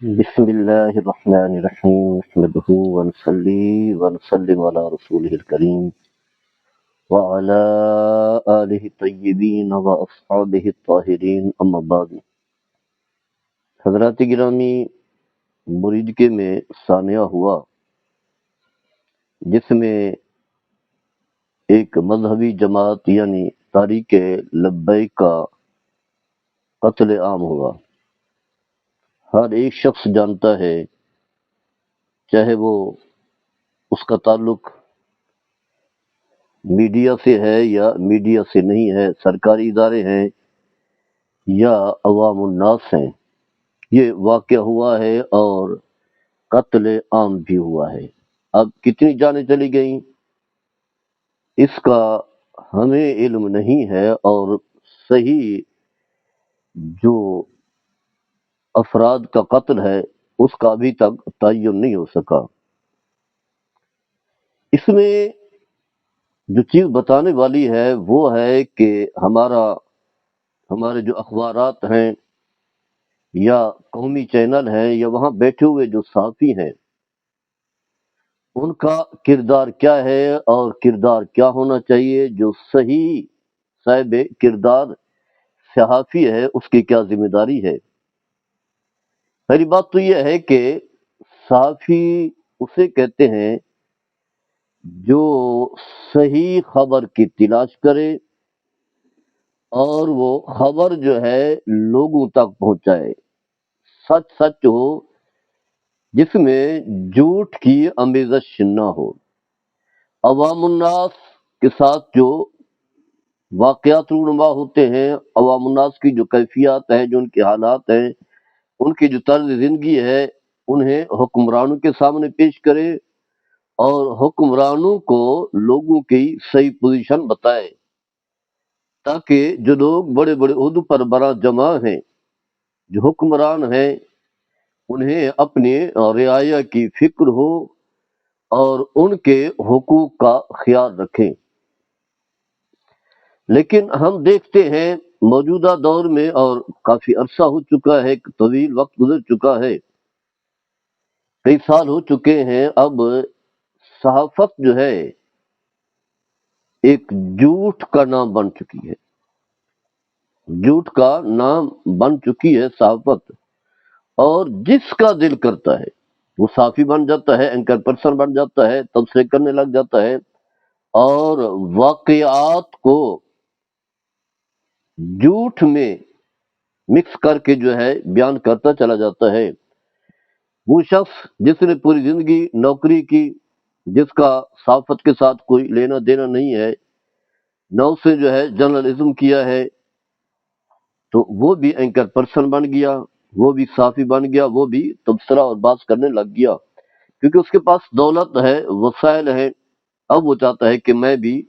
بسم الله الرحمن الرحيم نحمده ونصلي ونسلم على رسوله الكريم وعلى آله الطيبين وأصحابه الطاهرين أما بعد. حضرات گرامی، مرید میں ثانیہ ہوا جس میں ایک مذہبی جماعت یعنی تحریک لبیک کا قتل عام ہوا. ہر ایک شخص جانتا ہے، چاہے وہ اس کا تعلق میڈیا سے ہے یا میڈیا سے نہیں ہے، سرکاری ادارے ہیں یا عوام الناس ہیں، یہ واقعہ ہوا ہے اور قتل عام بھی ہوا ہے. اب کتنی جانیں چلی گئیں اس کا ہمیں علم نہیں ہے، اور صحیح جو افراد کا قتل ہے اس کا ابھی تک تعین نہیں ہو سکا. اس میں جو چیز بتانے والی ہے وہ ہے کہ ہمارے جو اخبارات ہیں یا قومی چینل ہیں یا وہاں بیٹھے ہوئے جو صحافی ہیں، ان کا کردار کیا ہے اور کردار کیا ہونا چاہیے. جو صحیح صاحب کردار صحافی ہے اس کی کیا ذمہ داری ہے. پہلی بات تو یہ ہے کہ صحافی اسے کہتے ہیں جو صحیح خبر کی تلاش کرے اور وہ خبر جو ہے لوگوں تک پہنچائے، سچ سچ ہو، جس میں جھوٹ کی آمیزش نہ ہو. عوام الناس کے ساتھ جو واقعات رونما ہوتے ہیں، عوام الناس کی جو کیفیات ہیں، جو ان کے حالات ہیں، ان کی جو طرز زندگی ہے، انہیں حکمرانوں کے سامنے پیش کرے اور حکمرانوں کو لوگوں کی صحیح پوزیشن بتائے، تاکہ جو لوگ بڑے بڑے عہدوں پر برآ جمع ہیں، جو حکمران ہیں، انہیں اپنی رعایا کی فکر ہو اور ان کے حقوق کا خیال رکھیں. لیکن ہم دیکھتے ہیں موجودہ دور میں، اور کافی عرصہ ہو چکا ہے، ایک طویل وقت گزر چکا ہے، کئی سال ہو چکے ہیں، اب صحافت جو ہے ایک جھوٹ کا نام بن چکی ہے. جھوٹ کا نام بن چکی ہے صحافت، اور جس کا دل کرتا ہے وہ صحافی بن جاتا ہے، اینکر پرسن بن جاتا ہے، تبصرے کرنے لگ جاتا ہے اور واقعات کو جھوٹ میں مکس کر کے جو ہے بیان کرتا چلا جاتا ہے. وہ شخص جس نے پوری زندگی نوکری کی، جس کا صحافت کے ساتھ کوئی لینا دینا نہیں ہے، نہ اسے جو ہے جرنلزم کیا ہے، تو وہ بھی اینکر پرسن بن گیا، وہ بھی صحافی بن گیا، وہ بھی تبصرہ اور بات کرنے لگ گیا، کیونکہ اس کے پاس دولت ہے، وسائل ہے. اب وہ چاہتا ہے کہ میں بھی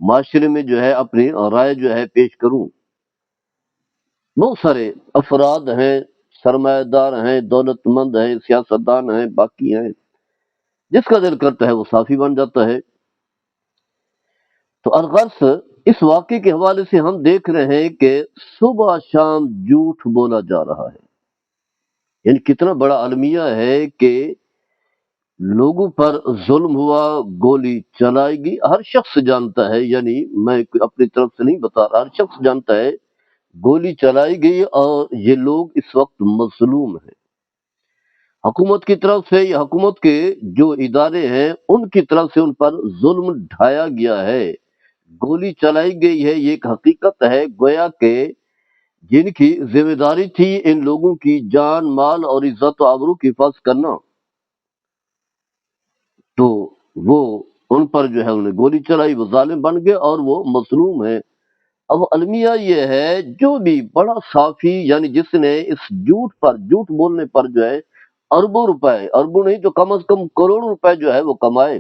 معاشرے میں جو ہے اپنی رائے جو ہے پیش کروں. بہت سارے افراد ہیں، سرمایہ دار ہیں، دولت مند ہیں، سیاستدان ہیں، باقی ہیں، جس کا دل کرتا ہے وہ صحافی بن جاتا ہے. تو الغرض اس واقعے کے حوالے سے ہم دیکھ رہے ہیں کہ صبح شام جھوٹ بولا جا رہا ہے. یعنی کتنا بڑا المیہ ہے کہ لوگوں پر ظلم ہوا، گولی چلائی گئی. ہر شخص جانتا ہے، یعنی میں اپنی طرف سے نہیں بتا رہا، ہر شخص جانتا ہے گولی چلائی گئی اور یہ لوگ اس وقت مظلوم ہیں. حکومت کی طرف سے یا حکومت کے جو ادارے ہیں ان کی طرف سے ان پر ظلم ڈھایا گیا ہے، گولی چلائی گئی ہے. یہ ایک حقیقت ہے، گویا کہ جن کی ذمہ داری تھی ان لوگوں کی جان، مال اور عزت و آبرو کی حفاظت کرنا، تو وہ ان پر جو ہے انہیں گولی چلائی، وہ ظالم بن گئے اور وہ مظلوم ہیں. اب المیہ یہ ہے، جو بھی بڑا صحافی یعنی جس نے اس جھوٹ بولنے پر جو ہے اربوں روپے، اربوں نہیں تو کم از کم کروڑوں روپے جو ہے وہ کمائے،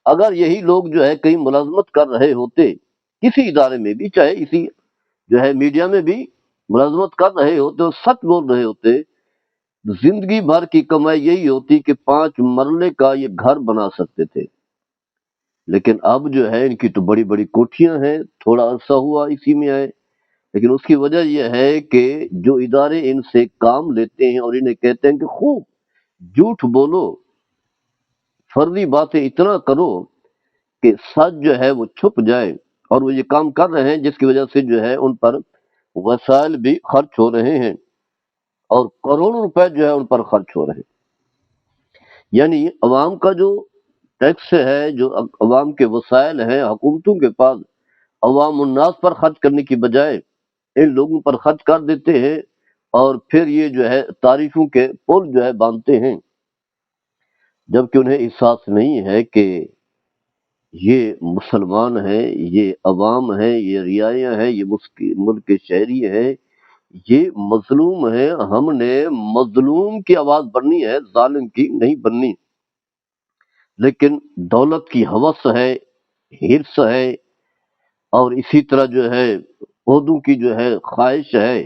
اگر یہی لوگ جو ہے کہیں ملازمت کر رہے ہوتے کسی ادارے میں بھی، چاہے اسی جو ہے میڈیا میں بھی ملازمت کر رہے ہوتے اور سچ بول رہے ہوتے، زندگی بھر کی کمائی یہی ہوتی کہ 5 مرلے کا یہ گھر بنا سکتے تھے. لیکن اب جو ہے ان کی تو بڑی بڑی کوٹھیاں ہیں، تھوڑا عرصہ ہوا اسی میں آئے، لیکن اس کی وجہ یہ ہے کہ جو ادارے ان سے کام لیتے ہیں اور انہیں کہتے ہیں کہ خوب جھوٹ بولو، فرضی باتیں اتنا کرو کہ سچ جو ہے وہ چھپ جائے، اور وہ یہ کام کر رہے ہیں جس کی وجہ سے جو ہے ان پر وسائل بھی خرچ ہو رہے ہیں اور کروڑوں روپے جو ہے ان پر خرچ ہو رہے ہیں۔ یعنی عوام کا جو ٹیکس ہے، جو عوام کے وسائل ہیں حکومتوں کے پاس، عوام الناس پر خرچ کرنے کی بجائے ان لوگوں پر خرچ کر دیتے ہیں، اور پھر یہ جو ہے تعریفوں کے پل جو ہے باندھتے ہیں، جبکہ انہیں احساس نہیں ہے کہ یہ مسلمان ہیں، یہ عوام ہیں، یہ رعایا ہیں، یہ ملک کے شہری ہیں، یہ مظلوم ہیں۔ ہم نے مظلوم کی آواز بننی ہے، ظالم کی نہیں بننی۔ لیکن دولت کی ہوس ہے، حرص ہے، اور اسی طرح جو ہے عہدوں کی جو ہے خواہش ہے،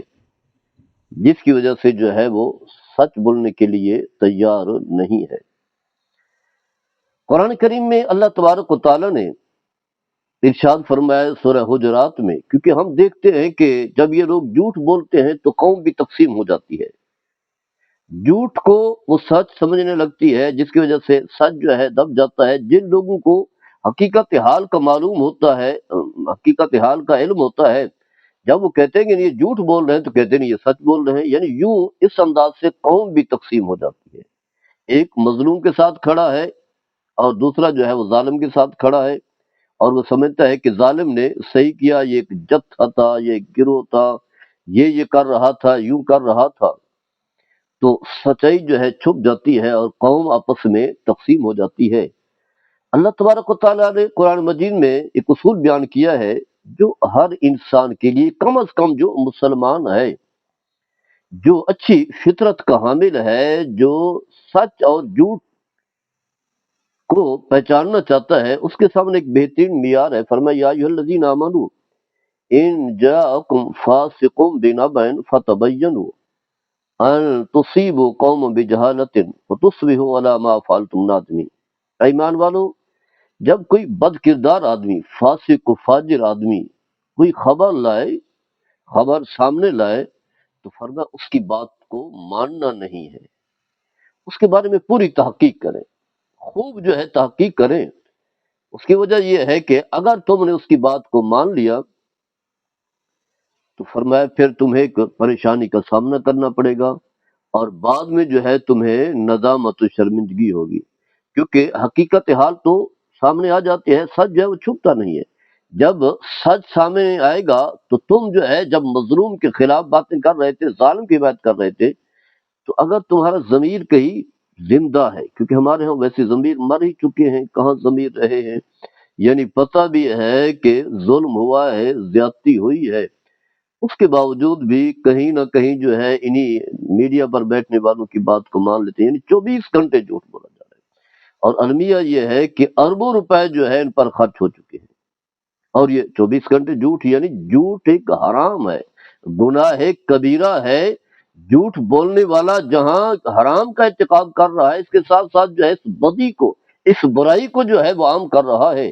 جس کی وجہ سے جو ہے وہ سچ بولنے کے لیے تیار نہیں ہے۔ قرآن کریم میں اللہ تبارک و تعالیٰ نے ارشاد فرمایا سورہ حجرات میں، کیونکہ ہم دیکھتے ہیں کہ جب یہ لوگ جھوٹ بولتے ہیں تو قوم بھی تقسیم ہو جاتی ہے، جھوٹ کو وہ سچ سمجھنے لگتی ہے، جس کی وجہ سے سچ جو ہے دب جاتا ہے۔ جن لوگوں کو حقیقت حال کا معلوم ہوتا ہے، حقیقت حال کا علم ہوتا ہے، جب وہ کہتے ہیں کہ یہ جھوٹ بول رہے ہیں تو کہتے ہیں یہ سچ بول رہے ہیں، یعنی یوں اس انداز سے قوم بھی تقسیم ہو جاتی ہے۔ ایک مظلوم کے ساتھ کھڑا ہے اور دوسرا جو ہے وہ ظالم کے ساتھ کھڑا ہے، اور وہ سمجھتا ہے کہ ظالم نے صحیح کیا، یہ ایک جتھا تھا، یہ ایک گروہ تھا، یہ کر رہا تھا، یوں کر رہا تھا، تو سچائی جو ہے چھپ جاتی ہے اور قوم آپس میں تقسیم ہو جاتی ہے۔ اللہ تبارک و تعالیٰ نے قرآن مجید میں ایک اصول بیان کیا ہے، جو ہر انسان کے لیے، کم از کم جو مسلمان ہے، جو اچھی فطرت کا حامل ہے، جو سچ اور جھوٹ کو پہچاننا چاہتا ہے، اس کے سامنے ایک بہترین معیار ہے۔ فرمایا یا ایھا الذین آمنوا ان جاءکم فاسق بنبأ فتبینوا ان تصیبوا قوما بجہالۃ فتصبحوا علی ما فعلتم نادمین۔ اے ایمان والو، جب کوئی بد کردار آدمی، فاسق و فاجر آدمی کوئی خبر لائے، خبر سامنے لائے، تو فرمایا اس کی بات کو ماننا نہیں ہے، اس کے بارے میں پوری تحقیق کریں، خوب جو ہے تحقیق کریں۔ اس کی وجہ یہ ہے کہ اگر تم نے اس کی بات کو مان لیا تو فرمایا پھر تمہیں ایک پریشانی کا سامنا کرنا پڑے گا، اور بعد میں جو ہے تمہیں ندامت و شرمندگی ہوگی، کیونکہ حقیقت حال تو سامنے آ جاتی ہے، سچ جو ہے وہ چھپتا نہیں ہے۔ جب سچ سامنے آئے گا تو تم جو ہے جب مظلوم کے خلاف باتیں کر رہے تھے، ظالم کی بات کر رہے تھے، تو اگر تمہارا ضمیر کہیں زندہ ہے، کیونکہ ہمارے ہاں ویسے ضمیر مر ہی چکے ہیں، کہاں ضمیر رہے ہیں، یعنی پتہ بھی ہے کہ ظلم ہوا ہے، زیادتی ہوئی ہے، اس کے باوجود بھی کہیں نہ کہیں جو ہے انہی میڈیا پر بیٹھنے والوں کی بات کو مان لیتے ہیں، یعنی 24 گھنٹے جھوٹ بولا جا رہا ہے، اور المیہ یہ ہے کہ اربوں روپے جو ہے ان پر خرچ ہو چکے ہیں، اور یہ 24 گھنٹے جھوٹ، یعنی جھوٹ ایک حرام ہے، گناہ کبیرہ ہے۔ جھوٹ بولنے والا جہاں حرام کا ارتکاب کر رہا ہے، اس کے ساتھ ساتھ جو ہے اس بدی کو، اس برائی کو جو ہے وہ عام کر رہا ہے۔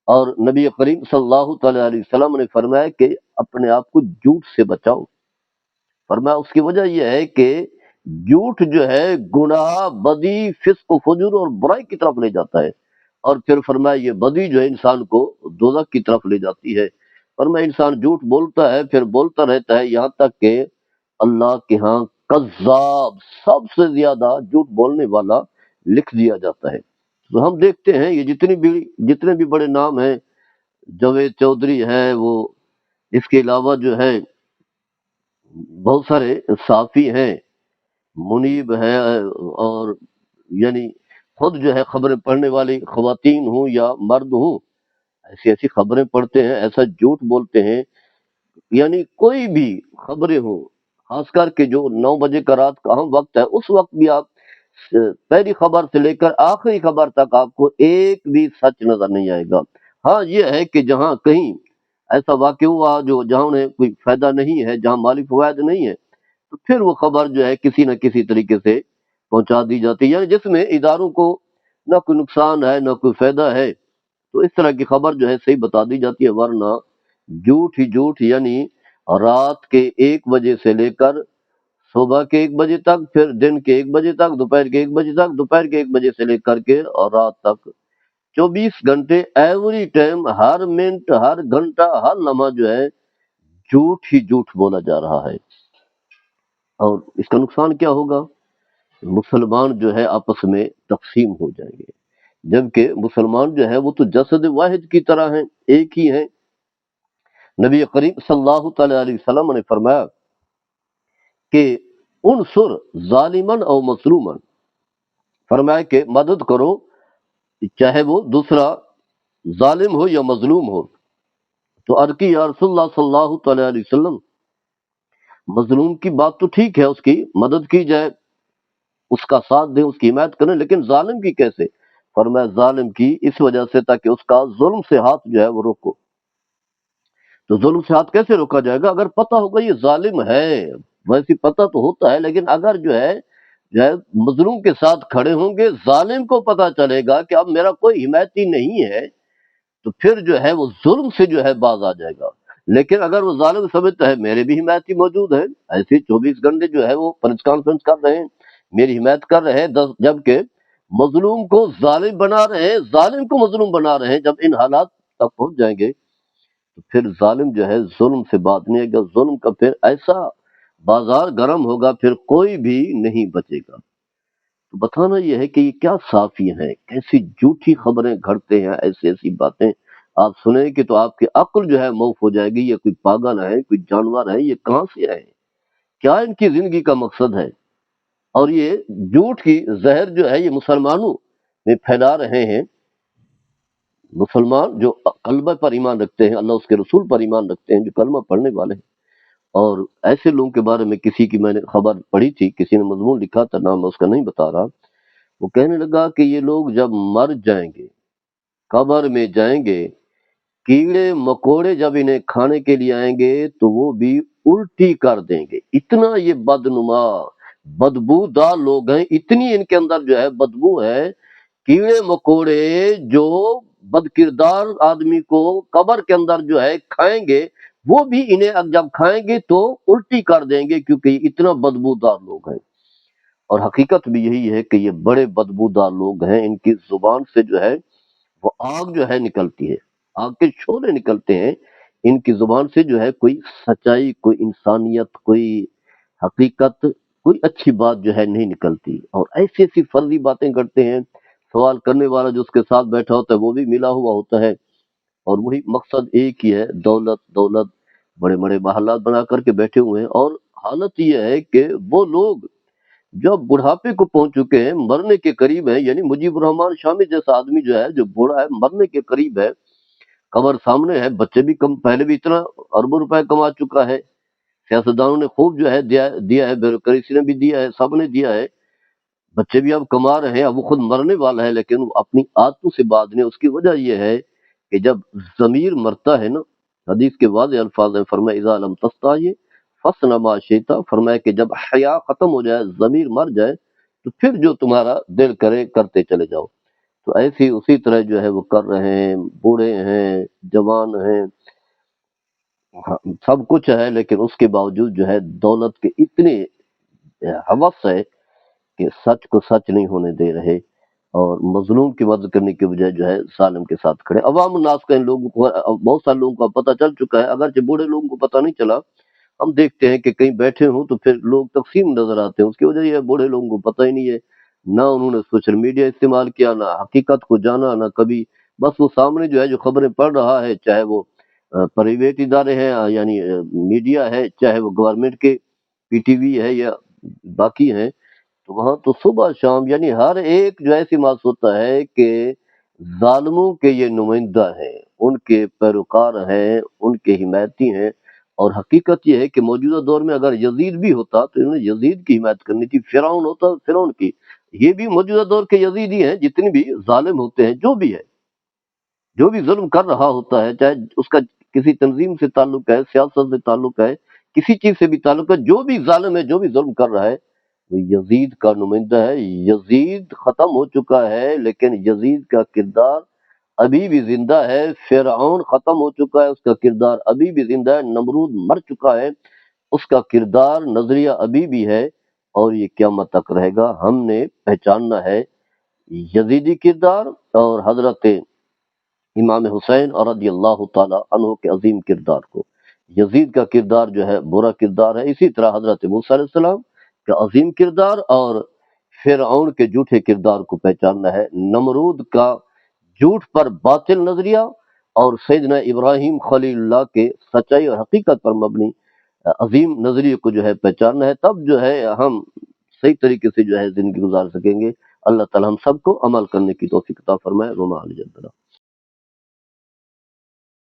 اور نبی کریم صلی اللہ تعالی علیہ وسلم نے فرمایا کہ اپنے آپ کو جھوٹ سے بچاؤ۔ فرمایا اس کی وجہ یہ ہے کہ جھوٹ جو ہے گناہ، بدی، فسق و فجور اور برائی کی طرف لے جاتا ہے، اور پھر فرمایا یہ بدی جو ہے انسان کو دوزخ کی طرف لے جاتی ہے۔ فرمایا انسان جھوٹ بولتا ہے، پھر بولتا رہتا ہے، یہاں تک کہ اللہ کے ہاں کذاب، سب سے زیادہ جھوٹ بولنے والا لکھ دیا جاتا ہے۔ تو ہم دیکھتے ہیں یہ جتنے بھی بڑے نام ہیں، جاوید چودھری ہے، وہ اس کے علاوہ جو ہے بہت سارے صحافی ہیں، منیب ہے، اور یعنی خود جو ہے خبریں پڑھنے والی خواتین ہوں یا مرد ہوں، ایسی ایسی خبریں پڑھتے ہیں، ایسا جھوٹ بولتے ہیں، یعنی کوئی بھی خبریں ہوں، خاص کر کے جو 9 بجے کا رات کا اہم وقت ہے، اس وقت بھی آپ پہلی خبر سے لے کر آخری خبر تک آپ کو ایک بھی سچ نظر نہیں آئے گا۔ ہاں یہ ہے کہ جہاں کہیں ایسا واقع ہوا جو جہاں انہیں کوئی فائدہ نہیں ہے، جہاں مالی فوائد نہیں ہے، تو پھر وہ خبر جو ہے کسی نہ کسی طریقے سے پہنچا دی جاتی ہے، یعنی جس میں اداروں کو نہ کوئی نقصان ہے نہ کوئی فائدہ ہے، تو اس طرح کی خبر جو ہے صحیح بتا دی جاتی ہے، ورنہ جھوٹ ہی جھوٹ، یعنی اور رات کے 1 بجے سے لے کر صبح کے 1 بجے تک، پھر دن کے 1 بجے تک، دوپہر کے 1 بجے تک، دوپہر کے 1 بجے سے لے کر کے اور رات تک 24 گھنٹے ایوری ٹائم، ہر منٹ، ہر گھنٹہ، ہر لمحہ جو ہے جھوٹ ہی جھوٹ بولا جا رہا ہے۔ اور اس کا نقصان کیا ہوگا؟ مسلمان جو ہے آپس میں تقسیم ہو جائیں گے، جبکہ مسلمان جو ہے وہ تو جسد واحد کی طرح ہیں، ایک ہی ہیں۔ نبی کریم صلی اللہ تعالی علیہ وسلم نے فرمایا کہ انصر ظالمن او مظلومن، فرمایا کہ مدد کرو چاہے وہ دوسرا ظالم ہو یا مظلوم ہو۔ تو عرض کی یا رسول اللہ صلی اللہ تعالی علیہ وسلم، مظلوم کی بات تو ٹھیک ہے، اس کی مدد کی جائے، اس کا ساتھ دیں، اس کی حمایت کریں، لیکن ظالم کی کیسے؟ فرمایا ظالم کی اس وجہ سے تاکہ اس کا ظلم سے ہاتھ جو ہے وہ روکو۔ تو ظلم سے ہاتھ کیسے روکا جائے گا؟ اگر پتہ ہوگا یہ ظالم ہے، ویسے پتہ تو ہوتا ہے، لیکن اگر جو ہے مظلوم کے ساتھ کھڑے ہوں گے، ظالم کو پتہ چلے گا کہ اب میرا کوئی حمایتی نہیں ہے، تو پھر جو ہے وہ ظلم سے جو ہے باز آ جائے گا۔ لیکن اگر وہ ظالم سمجھتا ہے میرے بھی حمایتی موجود ہے، ایسے 24 گھنٹے جو ہے وہ پریس کانفرنس کر رہے ہیں، میری حمایت کر رہے ہیں، جبکہ مظلوم کو ظالم بنا رہے ہیں، ظالم کو مظلوم بنا رہے ہیں، جب ان حالات تک پہنچ جائیں گے تو پھر ظالم جو ہے ظلم سے باز نہیں آئے گا، ظلم کا پھر ایسا بازار گرم ہوگا، پھر کوئی بھی نہیں بچے گا۔ تو بتانا یہ ہے کہ یہ کیا صافی ہیں، کیسی جھوٹی خبریں گھڑتے ہیں، ایسی ایسی باتیں آپ سنیں کہ تو آپ کی عقل جو ہے موف ہو جائے گی، یہ کوئی پاگل ہے، کوئی جانور ہے، یہ کہاں سے آئے، کیا ان کی زندگی کا مقصد ہے؟ اور یہ جھوٹ کی زہر جو ہے یہ مسلمانوں میں پھیلا رہے ہیں۔ مسلمان جو کلمہ پر ایمان رکھتے ہیں، اللہ اس کے رسول پر ایمان رکھتے ہیں، جو کلمہ پڑھنے والے ہیں، اور ایسے لوگوں کے بارے میں کسی کی میں نے خبر پڑھی تھی، کسی نے مضمون لکھا تھا، نام میں اس کا نہیں بتا رہا، وہ کہنے لگا کہ یہ لوگ جب مر جائیں گے، قبر میں جائیں گے، کیڑے مکوڑے جب انہیں کھانے کے لیے آئیں گے تو وہ بھی الٹی کر دیں گے۔ اتنا یہ بدنما بدبودار لوگ ہیں، اتنی ان کے اندر جو ہے بدبو ہے، کیڑے مکوڑے جو بد کردار آدمی کو قبر کے اندر جو ہے کھائیں گے، وہ بھی انہیں جب کھائیں گے تو الٹی کر دیں گے، کیونکہ یہ اتنا بدبودار لوگ ہیں۔ اور حقیقت بھی یہی ہے کہ یہ بڑے بدبودار لوگ ہیں، ان کی زبان سے جو ہے وہ آگ جو ہے نکلتی ہے، آگ کے شعلے نکلتے ہیں، ان کی زبان سے جو ہے کوئی سچائی، کوئی انسانیت، کوئی حقیقت، کوئی اچھی بات جو ہے نہیں نکلتی، اور ایسی ایسی فرضی باتیں کرتے ہیں۔ سوال کرنے والا جو اس کے ساتھ بیٹھا ہوتا ہے وہ بھی ملا ہوا ہوتا ہے، اور وہی مقصد ایک ہی ہے، دولت دولت، بڑے بڑے محلات بنا کر کے بیٹھے ہوئے ہیں۔ اور حالت یہ ہے کہ وہ لوگ جو بڑھاپے کو پہنچ چکے ہیں، مرنے کے قریب ہیں، یعنی مجیب الرحمان شامی جیسا آدمی جو ہے، جو بوڑھا ہے، مرنے کے قریب ہے، قبر سامنے ہے، بچے بھی کم، پہلے بھی اتنا اربوں روپے کما چکا ہے، سیاستدانوں نے خوب جو ہے دیا ہے، بیوروکریسی نے بھی دیا ہے، سب نے دیا ہے، بچے بھی اب کما رہے ہیں، اب وہ خود مرنے والا ہے، لیکن وہ اپنی عادتوں سے باز نہیں۔ اس کی وجہ یہ ہے کہ جب ضمیر مرتا ہے نا، حدیث کے واضح الفاظ ہیں، فرمایا اذا لم تستحی فاصنع ما شئت، فرمایا کہ جب حیا ختم ہو جائے، ضمیر مر جائے، تو پھر جو تمہارا دل کرے کرتے چلے جاؤ۔ تو ایسی اسی طرح جو ہے وہ کر رہے ہیں، بوڑھے ہیں، جوان ہیں، سب کچھ ہے، لیکن اس کے باوجود جو ہے دولت کے اتنے ہوس ہے کہ سچ کو سچ نہیں ہونے دے رہے، اور مظلوم کی مدد کرنے کے بجائے جو ہے ظالم کے ساتھ کھڑے۔ عوام الناس کا ان لوگوں کو بہت سارے لوگوں کو پتہ چل چکا ہے، اگرچہ بوڑھے لوگوں کو پتہ نہیں چلا، ہم دیکھتے ہیں کہ کہیں بیٹھے ہوں تو پھر لوگ تقسیم نظر آتے ہیں، اس کی وجہ یہ ہے بوڑھے لوگوں کو پتہ ہی نہیں ہے، نہ انہوں نے سوشل میڈیا استعمال کیا، نہ حقیقت کو جانا، نہ کبھی، بس وہ سامنے جو ہے جو خبریں پڑھ رہا ہے، چاہے وہ پرائیویٹ ادارے ہیں، یعنی میڈیا ہے، چاہے وہ گورنمنٹ کے پی ٹی وی ہے یا باقی ہیں، تو وہاں تو صبح شام یعنی ہر ایک جو ایسی محسوس ہوتا ہے کہ ظالموں کے یہ نمائندہ ہیں، ان کے پیروکار ہیں، ان کے حمایتی ہیں۔ اور حقیقت یہ ہے کہ موجودہ دور میں اگر یزید بھی ہوتا تو انہوں نے یزید کی حمایت کرنی تھی، فرعون ہوتا فرعون کی، یہ بھی موجودہ دور کے یزیدی ہیں، جتنے بھی ظالم ہوتے ہیں، جو بھی ہے، جو بھی ظلم کر رہا ہوتا ہے، چاہے اس کا کسی تنظیم سے تعلق ہے، سیاست سے تعلق ہے، کسی چیز سے بھی تعلق ہے، جو بھی ظالم ہے، جو بھی ظلم کر رہا ہے، وہ یزید کا نمائندہ ہے۔ یزید ختم ہو چکا ہے، لیکن یزید کا کردار ابھی بھی زندہ ہے، فرعون ختم ہو چکا ہے، اس کا کردار ابھی بھی زندہ ہے، نمرود مر چکا ہے، اس کا کردار نظریہ ابھی بھی ہے، اور یہ قیامت تک رہے گا۔ ہم نے پہچاننا ہے یزیدی کردار اور حضرت امام حسین اور رضی اللہ تعالی عنہ کے عظیم کردار کو۔ یزید کا کردار جو ہے برا کردار ہے، اسی طرح حضرت موسیٰ علیہ السلام کا عظیم کردار اور فرعون کے جھوٹے کردار کو پہچاننا ہے، نمرود کا جھوٹ پر باطل نظریہ اور سیدنا ابراہیم خلیل اللہ کے سچائی اور حقیقت پر مبنی عظیم نظریے کو جو ہے پہچاننا ہے، تب جو ہے ہم صحیح طریقے سے جو ہے زندگی گزار سکیں گے۔ اللہ تعالی ہم سب کو عمل کرنے کی توفیق عطا فرمائے۔ وما علیہ السلام۔